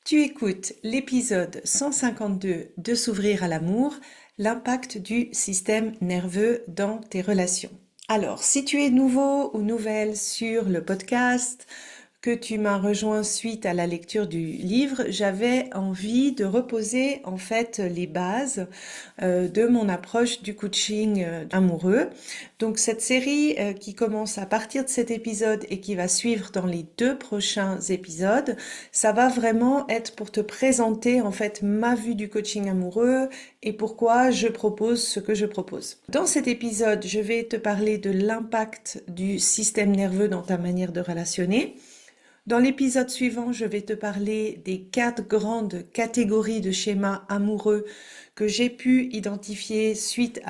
Tu écoutes l'épisode 152 de S'ouvrir à l'amour, l'impact du système nerveux dans tes relations. Alors, si tu es nouveau ou nouvelle sur le podcast, que tu m'as rejoint suite à la lecture du livre, j'avais envie de reposer en fait les bases de mon approche du coaching amoureux. Donc cette série qui commence à partir de cet épisode et qui va suivre dans les 2 prochains épisodes, ça va vraiment être pour te présenter en fait ma vue du coaching amoureux et pourquoi je propose ce que je propose. Dans cet épisode, je vais te parler de l'impact du système nerveux dans ta manière de relationner. Dans l'épisode suivant, je vais te parler des 4 grandes catégories de schémas amoureux que j'ai pu identifier suite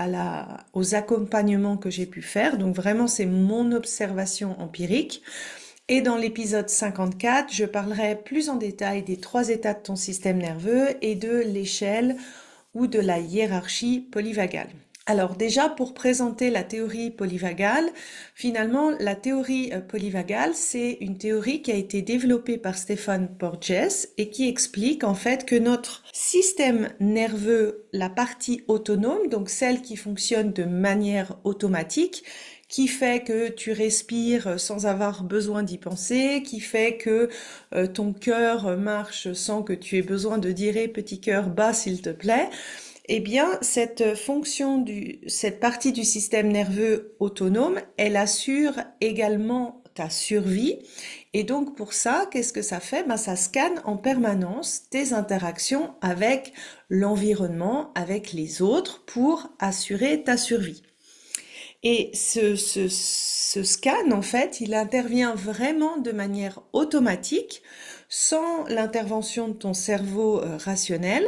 aux accompagnements que j'ai pu faire. Donc vraiment, c'est mon observation empirique. Et dans l'épisode 54, je parlerai plus en détail des 3 états de ton système nerveux et de l'échelle ou de la hiérarchie polyvagale. Alors déjà, pour présenter la théorie polyvagale, finalement, la théorie polyvagale, c'est une théorie qui a été développée par Stephan Porges et qui explique en fait que notre système nerveux, la partie autonome, donc celle qui fonctionne de manière automatique, qui fait que tu respires sans avoir besoin d'y penser, qui fait que ton cœur marche sans que tu aies besoin de dire hey, petit cœur bat s'il te plaît, eh bien, cette partie du système nerveux autonome, elle assure également ta survie. Et donc, pour ça, qu'est-ce que ça fait? Ben, ça scanne en permanence tes interactions avec l'environnement, avec les autres, pour assurer ta survie. Et ce scan, en fait, il intervient vraiment de manière automatique, sans l'intervention de ton cerveau rationnel,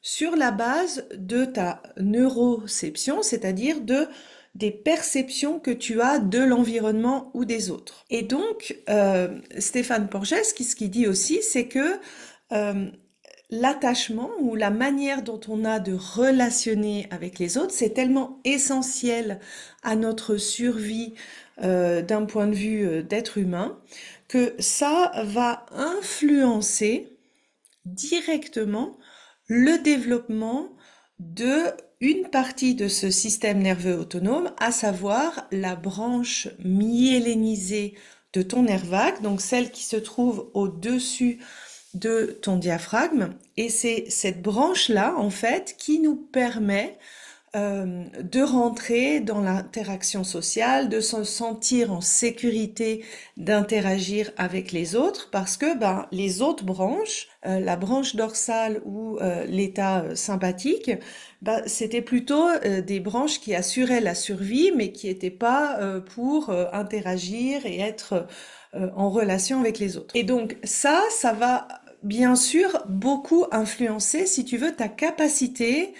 sur la base de ta neuroception, c'est-à-dire des perceptions que tu as de l'environnement ou des autres. Et donc, Stéphane Porges, ce qu'il dit aussi, c'est que euh, l'attachement ou la manière dont on a de relationner avec les autres, c'est tellement essentiel à notre survie d'un point de vue d'être humain, que ça va influencer directement le développement de une partie de ce système nerveux autonome, à savoir la branche myélinisée de ton nerf vague, donc celle qui se trouve au-dessus de ton diaphragme. Et c'est cette branche-là, en fait, qui nous permet de rentrer dans l'interaction sociale, de se sentir en sécurité, d'interagir avec les autres, parce que les autres branches, la branche dorsale ou l'état sympathique, c'était plutôt des branches qui assuraient la survie, mais qui n'étaient pas pour interagir et être en relation avec les autres. Et donc ça va bien sûr beaucoup influencer, si tu veux, ta capacité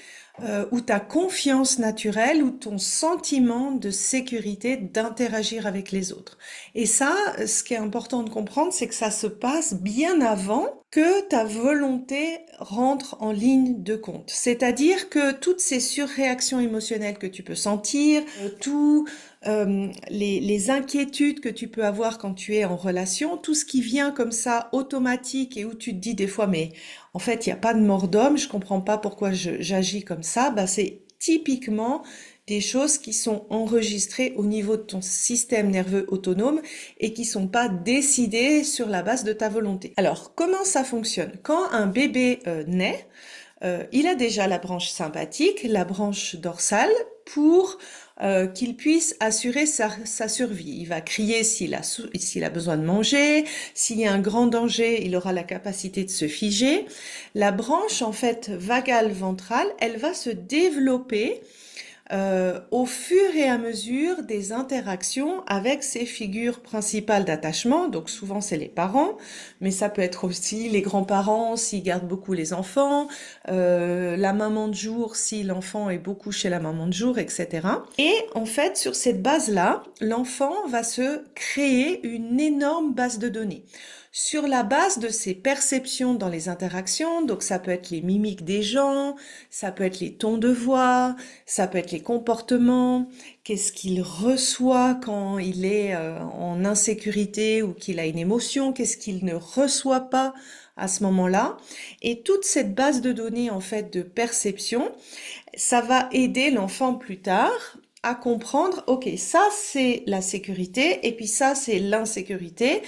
ou ta confiance naturelle ou ton sentiment de sécurité d'interagir avec les autres. Et ça, ce qui est important de comprendre, c'est que ça se passe bien avant que ta volonté rentre en ligne de compte. C'est-à-dire que toutes ces surréactions émotionnelles que tu peux sentir, tous les inquiétudes que tu peux avoir quand tu es en relation, tout ce qui vient comme ça automatique et où tu te dis des fois mais en fait il n'y a pas de mort d'homme, je comprends pas pourquoi j'agis comme ça, c'est typiquement des choses qui sont enregistrées au niveau de ton système nerveux autonome et qui sont pas décidées sur la base de ta volonté. Alors, comment ça fonctionne? Quand un bébé naît, il a déjà la branche sympathique, la branche dorsale, pour qu'il puisse assurer sa survie. Il va crier s'il a besoin de manger, s'il y a un grand danger, il aura la capacité de se figer. La branche, en fait, vagale ventrale, elle va se développer au fur et à mesure des interactions avec ces figures principales d'attachement. Donc souvent c'est les parents, mais ça peut être aussi les grands-parents s'ils gardent beaucoup les enfants, la maman de jour si l'enfant est beaucoup chez la maman de jour, etc. Et en fait, sur cette base-là, l'enfant va se créer une énorme base de données sur la base de ses perceptions dans les interactions. Donc ça peut être les mimiques des gens, ça peut être les tons de voix, ça peut être les comportements, qu'est-ce qu'il reçoit quand il est en insécurité ou qu'il a une émotion, qu'est-ce qu'il ne reçoit pas à ce moment-là. Et toute cette base de données, en fait, de perception, ça va aider l'enfant plus tard à comprendre, ok, ça c'est la sécurité et puis ça c'est l'insécurité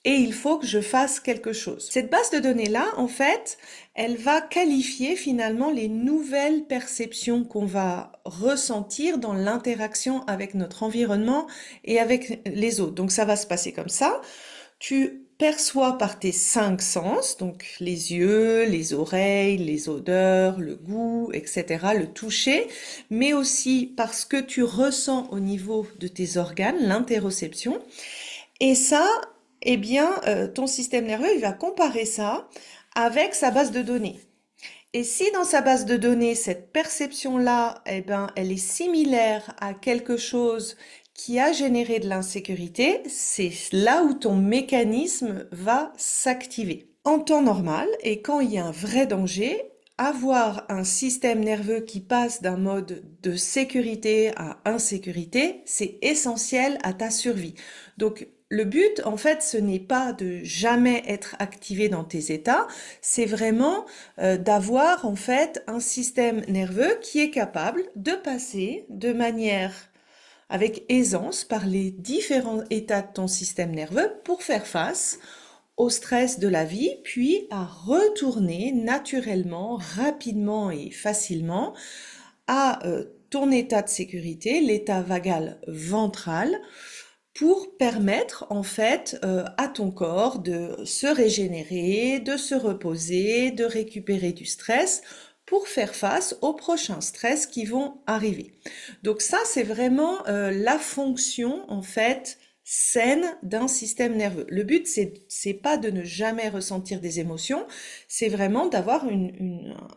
et il faut que je fasse quelque chose. Cette base de données-là, en fait, elle va qualifier finalement les nouvelles perceptions qu'on va ressentir dans l'interaction avec notre environnement et avec les autres. Donc ça va se passer comme ça. Tu perçois par tes 5 sens, donc les yeux, les oreilles, les odeurs, le goût, etc., le toucher, mais aussi par ce que tu ressens au niveau de tes organes, l'interoception. Et ça, eh bien, ton système nerveux, il va comparer ça avec sa base de données. Et si dans sa base de données, cette perception-là, eh ben, elle est similaire à quelque chose qui a généré de l'insécurité, c'est là où ton mécanisme va s'activer. En temps normal, et quand il y a un vrai danger, avoir un système nerveux qui passe d'un mode de sécurité à insécurité, c'est essentiel à ta survie. Donc, le but, en fait, ce n'est pas de jamais être activé dans tes états, c'est vraiment d'avoir, en fait, un système nerveux qui est capable de passer de manière avec aisance par les différents états de ton système nerveux pour faire face au stress de la vie, puis à retourner naturellement, rapidement et facilement à ton état de sécurité, l'état vagal ventral, pour permettre en fait à ton corps de se régénérer, de se reposer, de récupérer du stress pour faire face aux prochains stress qui vont arriver. Donc ça, c'est vraiment la fonction en fait saine d'un système nerveux. Le but, c'est pas de ne jamais ressentir des émotions, c'est vraiment d'avoir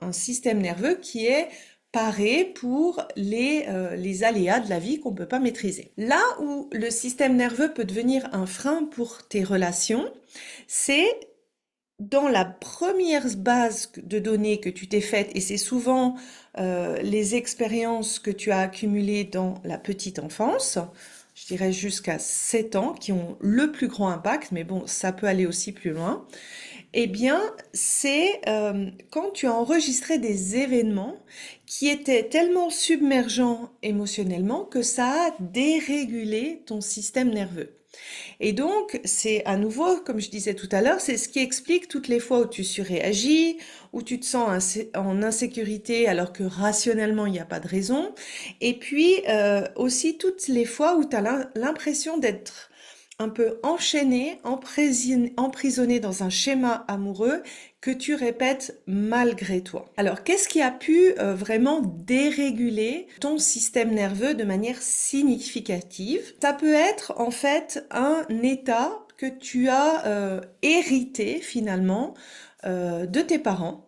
un système nerveux qui est paré pour les aléas de la vie qu'on ne peut pas maîtriser. Là où le système nerveux peut devenir un frein pour tes relations, c'est dans la première base de données que tu t'es faite, et c'est souvent les expériences que tu as accumulées dans la petite enfance, je dirais jusqu'à 7 ans, qui ont le plus grand impact, mais bon, ça peut aller aussi plus loin. Eh bien, c'est quand tu as enregistré des événements qui étaient tellement submergents émotionnellement que ça a dérégulé ton système nerveux. Et donc, c'est à nouveau, comme je disais tout à l'heure, c'est ce qui explique toutes les fois où tu surréagis, où tu te sens en insécurité alors que rationnellement, il n'y a pas de raison. Et puis, aussi toutes les fois où tu as l'impression d'être un peu enchaîné, emprisonné dans un schéma amoureux que tu répètes malgré toi. Alors, qu'est-ce qui a pu vraiment déréguler ton système nerveux de manière significative? Ça peut être en fait un état que tu as hérité finalement de tes parents.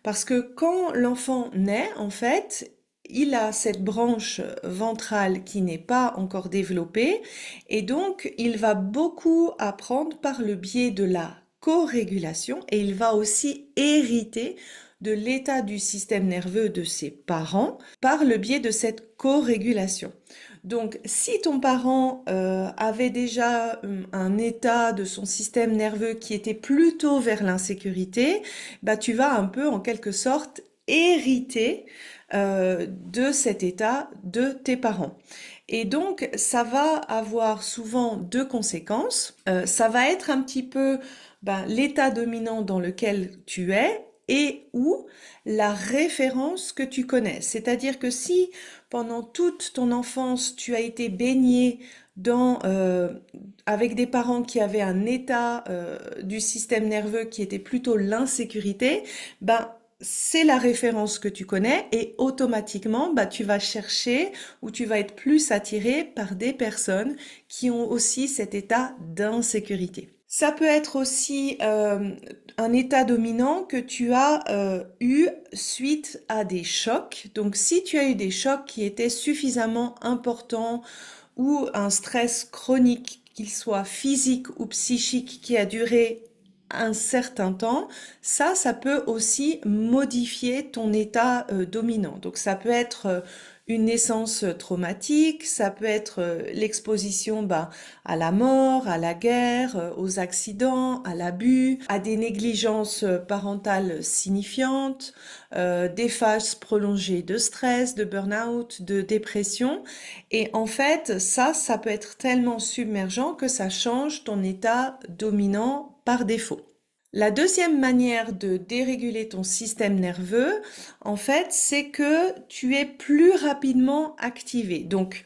Parce que quand l'enfant naît, en fait, il a cette branche ventrale qui n'est pas encore développée et donc il va beaucoup apprendre par le biais de la co-régulation et il va aussi hériter de l'état du système nerveux de ses parents par le biais de cette co-régulation. Donc, si ton parent avait déjà un état de son système nerveux qui était plutôt vers l'insécurité, bah, tu vas un peu en quelque sorte hériter de cet état de tes parents. Et donc, ça va avoir souvent 2 conséquences. Ça va être un petit peu l'état dominant dans lequel tu es et ou la référence que tu connais. C'est-à-dire que si pendant toute ton enfance, tu as été baigné avec des parents qui avaient un état du système nerveux qui était plutôt l'insécurité, c'est la référence que tu connais et automatiquement, tu vas chercher ou tu vas être plus attiré par des personnes qui ont aussi cet état d'insécurité. Ça peut être aussi un état dominant que tu as eu suite à des chocs. Donc, si tu as eu des chocs qui étaient suffisamment importants ou un stress chronique, qu'il soit physique ou psychique, qui a duré un certain temps, ça peut aussi modifier ton état dominant. Donc ça peut être une naissance traumatique, ça peut être l'exposition à la mort, à la guerre, aux accidents, à l'abus, à des négligences parentales signifiantes, des phases prolongées de stress, de burn-out, de dépression. Et en fait, ça peut être tellement submergent que ça change ton état dominant par défaut. La deuxième manière de déréguler ton système nerveux, en fait, c'est que tu es plus rapidement activé. Donc,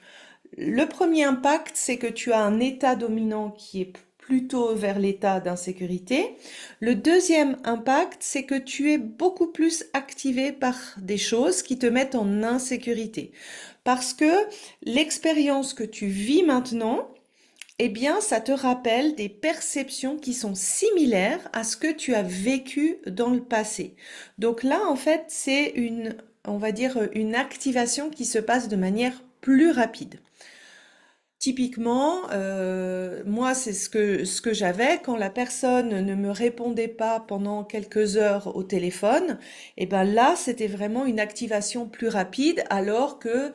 le premier impact, c'est que tu as un état dominant qui est plutôt vers l'état d'insécurité. Le deuxième impact, c'est que tu es beaucoup plus activé par des choses qui te mettent en insécurité. Parce que l'expérience que tu vis maintenant, eh bien, ça te rappelle des perceptions qui sont similaires à ce que tu as vécu dans le passé. Donc là, en fait, c'est on va dire, une activation qui se passe de manière plus rapide. Typiquement, moi, c'est ce que j'avais quand la personne ne me répondait pas pendant quelques heures au téléphone. Et ben là, c'était vraiment une activation plus rapide, alors que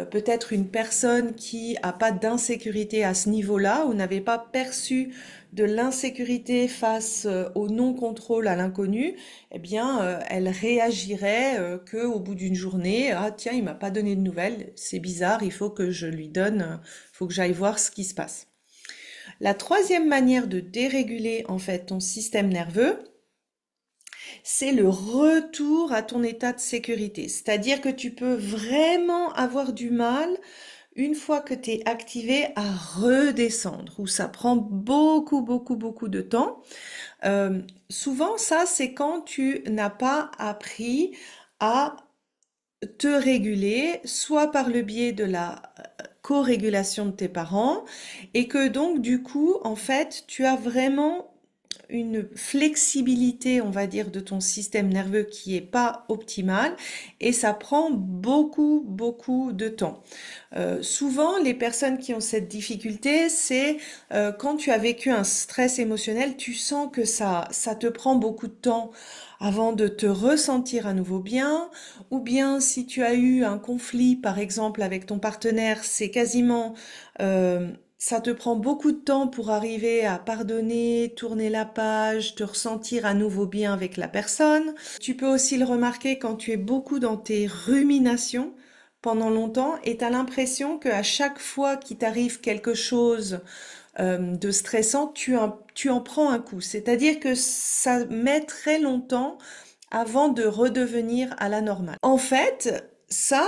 peut-être une personne qui a pas d'insécurité à ce niveau-là ou n'avait pas perçu de l'insécurité face au non-contrôle à l'inconnu, eh bien, elle réagirait que au bout d'une journée, ah tiens, il m'a pas donné de nouvelles, c'est bizarre, il faut que je lui donne, faut que j'aille voir ce qui se passe. La troisième manière de déréguler en fait ton système nerveux, c'est le retour à ton état de sécurité. C'est-à-dire que tu peux vraiment avoir du mal, une fois que tu es activé, à redescendre, où ça prend beaucoup, beaucoup, beaucoup de temps. Souvent, ça, c'est quand tu n'as pas appris à te réguler, soit par le biais de la co-régulation de tes parents, et que donc, du coup, en fait, tu as vraiment une flexibilité, on va dire, de ton système nerveux qui est pas optimale, et ça prend beaucoup, beaucoup de temps. Souvent, les personnes qui ont cette difficulté, c'est quand tu as vécu un stress émotionnel, tu sens que ça te prend beaucoup de temps avant de te ressentir à nouveau bien, ou bien si tu as eu un conflit, par exemple, avec ton partenaire, c'est quasiment ça te prend beaucoup de temps pour arriver à pardonner, tourner la page, te ressentir à nouveau bien avec la personne. Tu peux aussi le remarquer quand tu es beaucoup dans tes ruminations pendant longtemps et tu as l'impression qu'à chaque fois qu'il t'arrive quelque chose de stressant, tu en prends un coup. C'est-à-dire que ça met très longtemps avant de redevenir à la normale. En fait, ça,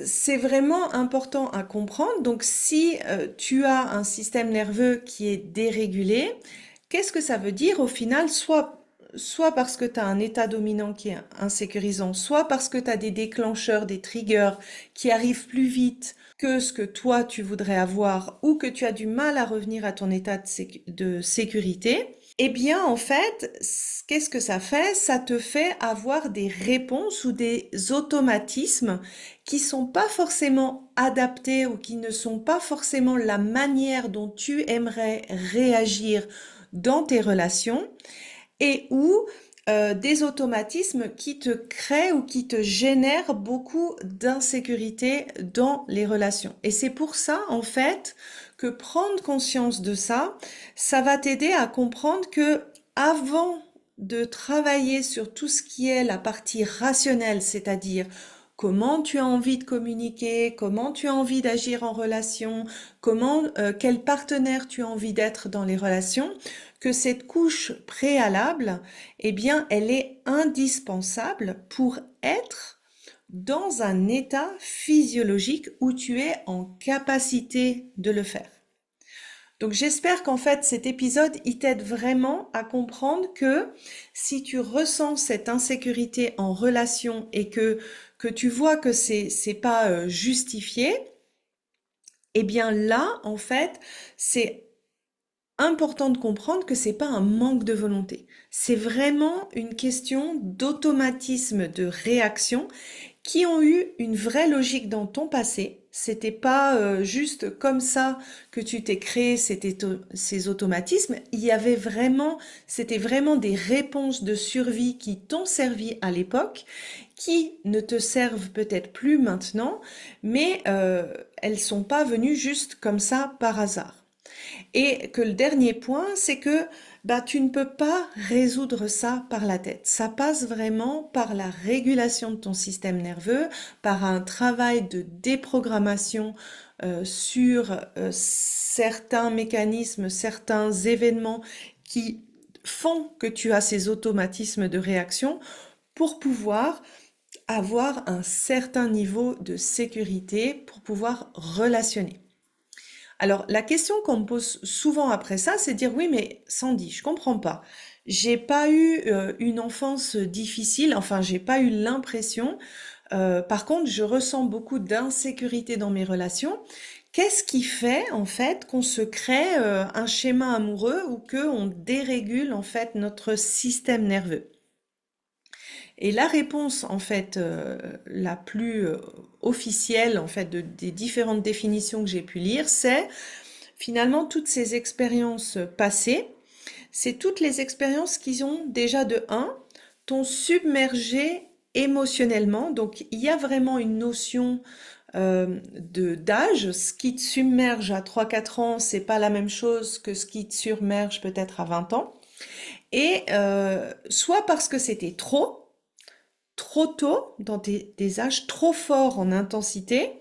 c'est vraiment important à comprendre. Donc, si tu as un système nerveux qui est dérégulé, qu'est-ce que ça veut dire au final? Soit parce que tu as un état dominant qui est insécurisant, soit parce que tu as des déclencheurs, des triggers qui arrivent plus vite que ce que toi tu voudrais avoir ou que tu as du mal à revenir à ton état de sécurité. Eh bien, en fait, qu'est-ce que ça fait? Ça te fait avoir des réponses ou des automatismes qui sont pas forcément adaptés ou qui ne sont pas forcément la manière dont tu aimerais réagir dans tes relations et ou des automatismes qui te créent ou qui te génèrent beaucoup d'insécurité dans les relations. Et c'est pour ça, en fait, que prendre conscience de ça, ça va t'aider à comprendre que avant de travailler sur tout ce qui est la partie rationnelle, c'est-à-dire comment tu as envie de communiquer, comment tu as envie d'agir en relation, quel partenaire tu as envie d'être dans les relations, que cette couche préalable, eh bien, elle est indispensable pour être dans un état physiologique où tu es en capacité de le faire. Donc j'espère qu'en fait cet épisode, il t'aide vraiment à comprendre que si tu ressens cette insécurité en relation et que tu vois que c'est pas justifié, eh bien là, en fait, c'est important de comprendre que c'est pas un manque de volonté. C'est vraiment une question d'automatisme de réaction qui ont eu une vraie logique dans ton passé. C'était pas juste comme ça que tu t'es créé ces automatismes. Il y avait vraiment, c'était vraiment des réponses de survie qui t'ont servi à l'époque, qui ne te servent peut-être plus maintenant, mais elles sont pas venues juste comme ça par hasard. Et que le dernier point, c'est que bah, tu ne peux pas résoudre ça par la tête. Ça passe vraiment par la régulation de ton système nerveux, par un travail de déprogrammation sur certains mécanismes, certains événements qui font que tu as ces automatismes de réaction pour pouvoir avoir un certain niveau de sécurité, pour pouvoir relationner. Alors, la question qu'on me pose souvent après ça, c'est de dire, oui, mais Sandy, je comprends pas. J'ai pas eu une enfance difficile, enfin, j'ai pas eu l'impression. Par contre, je ressens beaucoup d'insécurité dans mes relations. Qu'est-ce qui fait, en fait, qu'on se crée un schéma amoureux ou qu'on dérégule, en fait, notre système nerveux? Et la réponse, en fait, la plus officielle, en fait, des différentes définitions que j'ai pu lire, c'est finalement toutes ces expériences passées, c'est toutes les expériences qui ont déjà de un, t'ont submergé émotionnellement. Donc il y a vraiment une notion d'âge. Ce qui te submerge à 3-4 ans, c'est pas la même chose que ce qui te submerge peut-être à 20 ans. Et soit parce que c'était trop tôt, dans des âges trop forts en intensité,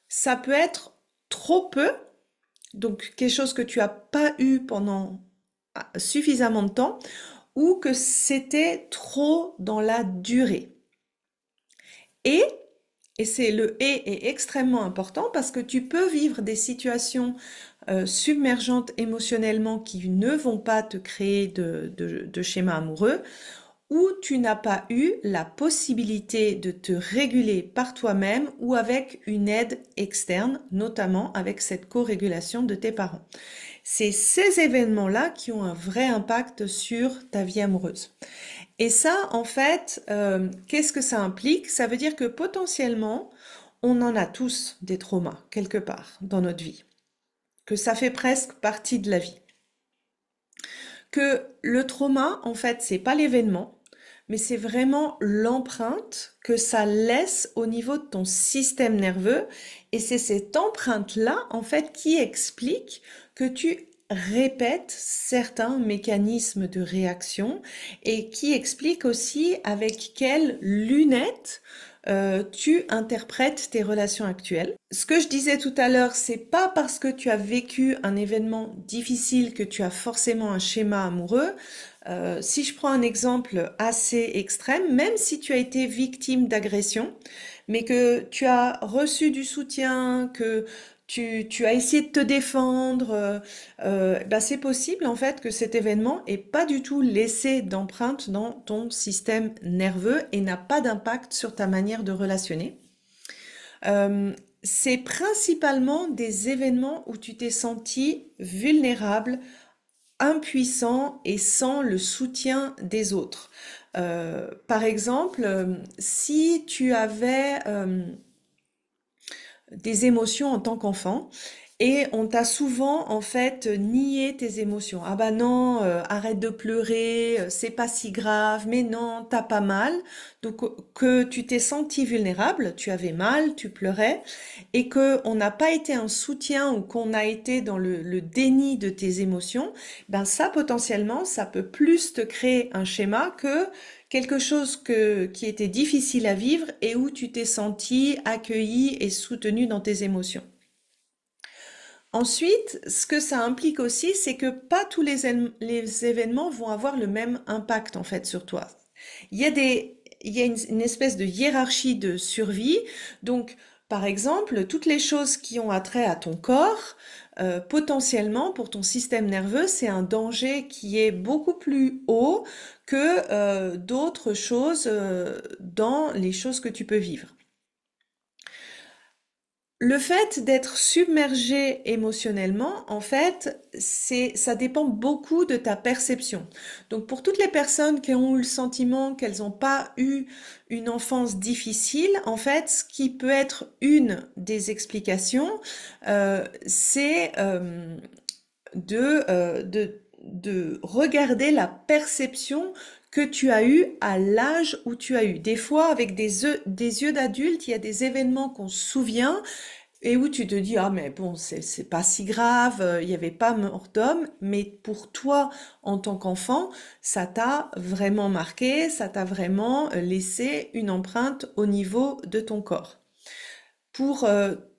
ça peut être trop peu, donc quelque chose que tu as pas eu pendant suffisamment de temps, ou que c'était trop dans la durée. Et, et c'est le et est extrêmement important parce que tu peux vivre des situations submergentes émotionnellement qui ne vont pas te créer de schéma amoureux, où tu n'as pas eu la possibilité de te réguler par toi-même ou avec une aide externe, notamment avec cette co-régulation de tes parents. C'est ces événements-là qui ont un vrai impact sur ta vie amoureuse. Et ça, en fait, qu'est-ce que ça implique? Ça veut dire que potentiellement, on en a tous des traumas quelque part dans notre vie, que ça fait presque partie de la vie. Que le trauma, en fait, c'est pas l'événement, mais c'est vraiment l'empreinte que ça laisse au niveau de ton système nerveux. Et c'est cette empreinte-là, en fait, qui explique que tu répètes certains mécanismes de réaction et qui explique aussi avec quelles lunettes tu interprètes tes relations actuelles. Ce que je disais tout à l'heure, c'est pas parce que tu as vécu un événement difficile que tu as forcément un schéma amoureux. Si je prends un exemple assez extrême, même si tu as été victime d'agression, mais que tu as reçu du soutien, que tu as essayé de te défendre, bah c'est possible en fait que cet événement ait pas du tout laissé d'empreinte dans ton système nerveux et n'a pas d'impact sur ta manière de relationner. C'est principalement des événements où tu t'es senti vulnérable, impuissant et sans le soutien des autres. Par exemple, si tu avais des émotions en tant qu'enfant et on t'a souvent en fait nié tes émotions. Ah bah non, arrête de pleurer, c'est pas si grave, mais non, t'as pas mal. Donc que tu t'es senti vulnérable, tu avais mal, tu pleurais, et que on n'a pas été un soutien ou qu'on a été dans le déni de tes émotions, ben ça potentiellement, ça peut plus te créer un schéma que quelque chose qui était difficile à vivre et où tu t'es senti accueilli et soutenu dans tes émotions. Ensuite, ce que ça implique aussi, c'est que pas tous les événements vont avoir le même impact en fait sur toi. Il y a une espèce de hiérarchie de survie. Donc, par exemple, toutes les choses qui ont attrait à ton corps, potentiellement pour ton système nerveux, c'est un danger qui est beaucoup plus haut que d'autres choses dans les choses que tu peux vivre. Le fait d'être submergé émotionnellement, en fait, ça dépend beaucoup de ta perception. Donc, pour toutes les personnes qui ont eu le sentiment qu'elles n'ont pas eu une enfance difficile, en fait, ce qui peut être une des explications, c'est de regarder la perception que tu as eue à l'âge où tu as eu. Des fois, avec des yeux d'adulte, il y a des événements qu'on se souvient et où tu te dis, ah mais bon, c'est pas si grave, il n'y avait pas mort d'homme, mais pour toi, en tant qu'enfant, ça t'a vraiment marqué, ça t'a vraiment laissé une empreinte au niveau de ton corps. Pour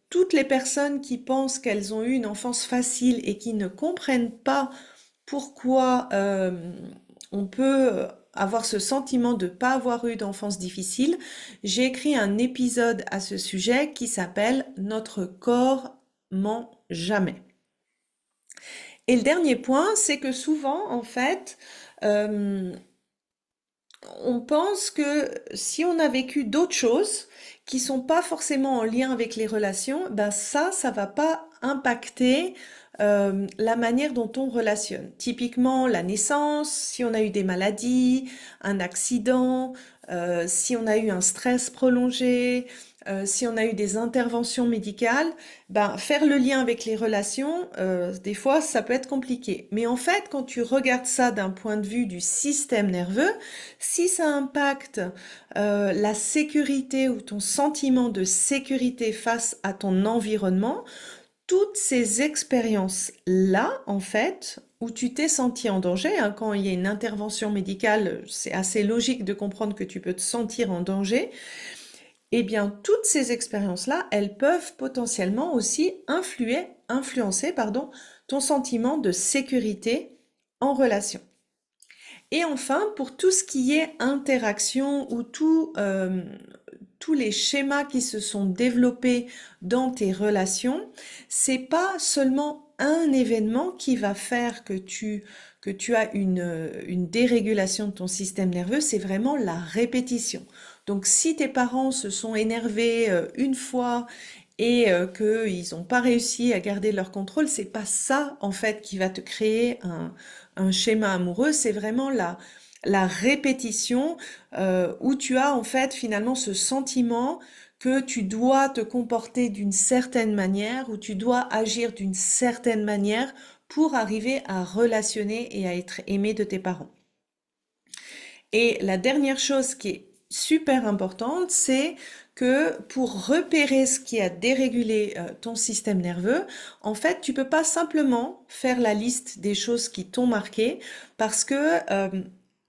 toutes les personnes qui pensent qu'elles ont eu une enfance facile et qui ne comprennent pas pourquoi on peut avoir ce sentiment de ne pas avoir eu d'enfance difficile, j'ai écrit un épisode à ce sujet qui s'appelle Notre corps ment jamais. Et le dernier point, c'est que souvent, en fait, euh, on pense que si on a vécu d'autres choses qui sont pas forcément en lien avec les relations, ben ça va pas impacter la manière dont on relationne. Typiquement, la naissance, si on a eu des maladies, un accident, si on a eu un stress prolongé, si on a eu des interventions médicales, ben faire le lien avec les relations, des fois, ça peut être compliqué. Mais en fait, quand tu regardes ça d'un point de vue du système nerveux, si ça impacte la sécurité ou ton sentiment de sécurité face à ton environnement, toutes ces expériences-là, en fait, où tu t'es senti en danger, hein, quand il y a une intervention médicale, c'est assez logique de comprendre que tu peux te sentir en danger, eh bien, toutes ces expériences-là, elles peuvent potentiellement aussi influencer, pardon, ton sentiment de sécurité en relation. Et enfin, pour tout ce qui est interaction ou tous les schémas qui se sont développés dans tes relations, c'est pas seulement un événement qui va faire que tu as une dérégulation de ton système nerveux, c'est vraiment la répétition. Donc si tes parents se sont énervés une fois et qu'ils n'ont pas réussi à garder leur contrôle, c'est pas ça en fait qui va te créer un schéma amoureux, c'est vraiment la répétition où tu as en fait finalement ce sentiment que tu dois te comporter d'une certaine manière, ou tu dois agir d'une certaine manière pour arriver à relationner et à être aimé de tes parents. Et la dernière chose qui est super importante, c'est que pour repérer ce qui a dérégulé ton système nerveux, en fait, tu peux pas simplement faire la liste des choses qui t'ont marqué parce que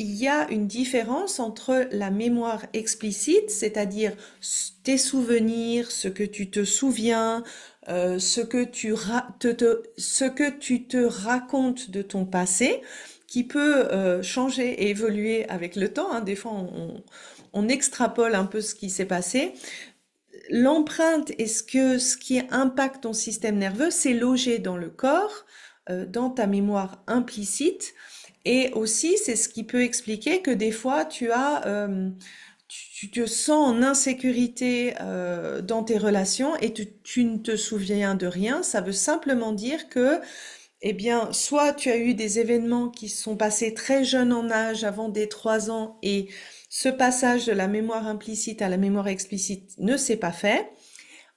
il y a une différence entre la mémoire explicite, c'est-à-dire tes souvenirs, ce que tu te souviens, ce que tu te racontes de ton passé, qui peut changer et évoluer avec le temps, hein. Des fois, on extrapole un peu ce qui s'est passé. L'empreinte et ce qui impacte ton système nerveux, c'est logé dans le corps, dans ta mémoire implicite. Et aussi, c'est ce qui peut expliquer que des fois, tu te sens en insécurité dans tes relations et tu ne te souviens de rien. Ça veut simplement dire que eh bien, soit tu as eu des événements qui sont passés très jeunes en âge, avant des 3 ans, et ce passage de la mémoire implicite à la mémoire explicite ne s'est pas fait,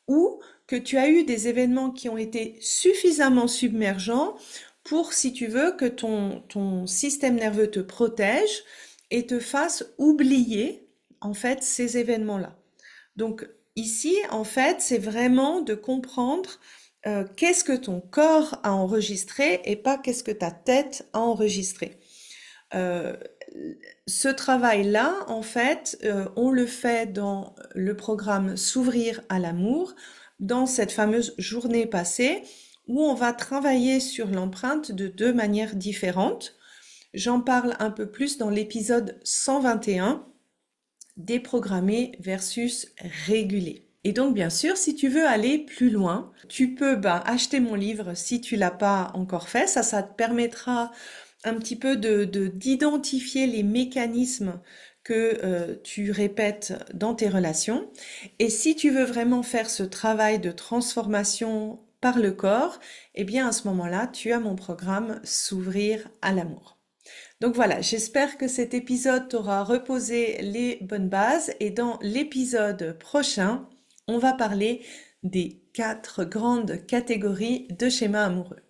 ou que tu as eu des événements qui ont été suffisamment submergents pour, si tu veux, que ton système nerveux te protège et te fasse oublier, en fait, ces événements-là. Donc, ici, en fait, c'est vraiment de comprendre qu'est-ce que ton corps a enregistré et pas qu'est-ce que ta tête a enregistré. Euh, Ce travail-là, en fait, on le fait dans le programme S'ouvrir à l'amour, dans cette fameuse journée passée, où on va travailler sur l'empreinte de 2 manières différentes. J'en parle un peu plus dans l'épisode 121, déprogrammé versus régulé. Et donc, bien sûr, si tu veux aller plus loin, tu peux acheter mon livre si tu l'as pas encore fait. Ça te permettra un petit peu d'identifier les mécanismes que tu répètes dans tes relations. Et si tu veux vraiment faire ce travail de transformation par le corps, eh bien à ce moment-là, tu as mon programme S'ouvrir à l'amour. Donc voilà, j'espère que cet épisode t'aura reposé les bonnes bases et dans l'épisode prochain, on va parler des 4 grandes catégories de schémas amoureux.